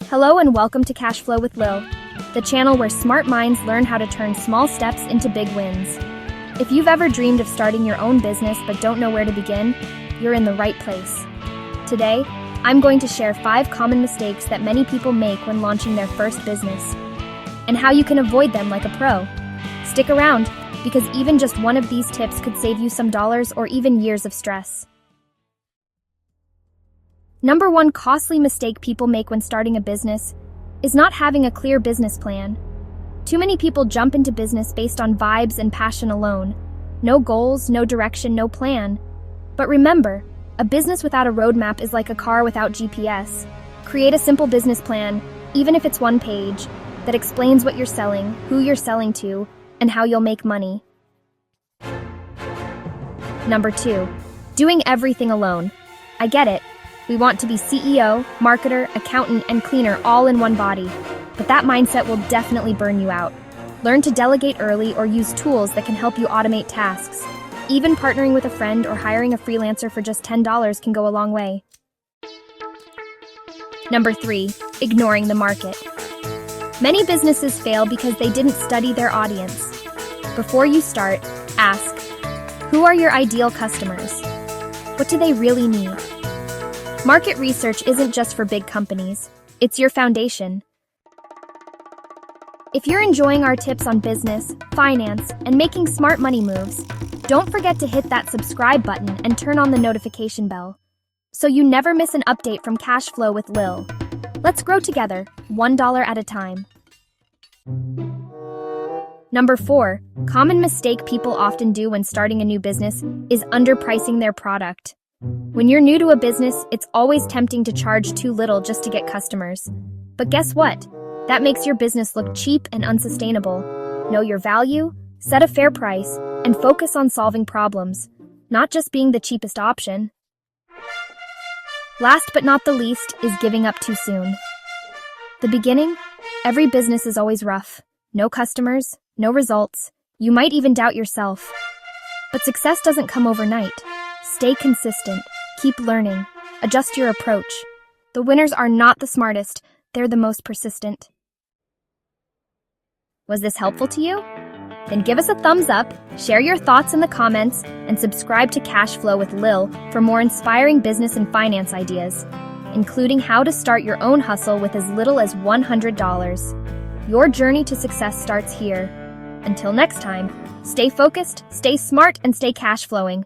Hello and welcome to CashFlow with Lil, the channel where smart minds learn how to turn small steps into big wins. If you've ever dreamed of starting your own business but don't know where to begin, you're in the right place. Today, I'm going to share 5 common mistakes that many people make when launching their first business, and how you can avoid them like a pro. Stick around, because even just one of these tips could save you some dollars or even years of stress. Number 1 costly mistake people make when starting a business is not having a clear business plan. Too many people jump into business based on vibes and passion alone. No goals, no direction, no plan. But remember, a business without a roadmap is like a car without GPS. Create a simple business plan, even if it's one page, that explains what you're selling, who you're selling to, and how you'll make money. Number 2, doing everything alone. I get it. We want to be CEO, marketer, accountant, and cleaner all in one body. But that mindset will definitely burn you out. Learn to delegate early or use tools that can help you automate tasks. Even partnering with a friend or hiring a freelancer for just $10 can go a long way. Number 3, ignoring the market. Many businesses fail because they didn't study their audience. Before you start, ask, who are your ideal customers? What do they really need? Market research isn't just for big companies, it's your foundation. If you're enjoying our tips on business, finance, and making smart money moves, don't forget to hit that subscribe button and turn on the notification bell, so you never miss an update from CashFlow with Lil. Let's grow together, $1 at a time. Number 4, common mistake people often do when starting a new business is underpricing their product. When you're new to a business, it's always tempting to charge too little just to get customers. But guess what? That makes your business look cheap and unsustainable. Know your value, set a fair price, and focus on solving problems, not just being the cheapest option. Last but not the least is giving up too soon. The beginning? Every business is always rough. No customers, no results. You might even doubt yourself. But success doesn't come overnight. Stay consistent, keep learning, adjust your approach. The winners are not the smartest, they're the most persistent. Was this helpful to you? Then give us a thumbs up, share your thoughts in the comments, and subscribe to CashFlow with Lil for more inspiring business and finance ideas, including how to start your own hustle with as little as $100. Your journey to success starts here. Until next time, stay focused, stay smart, and stay cash flowing.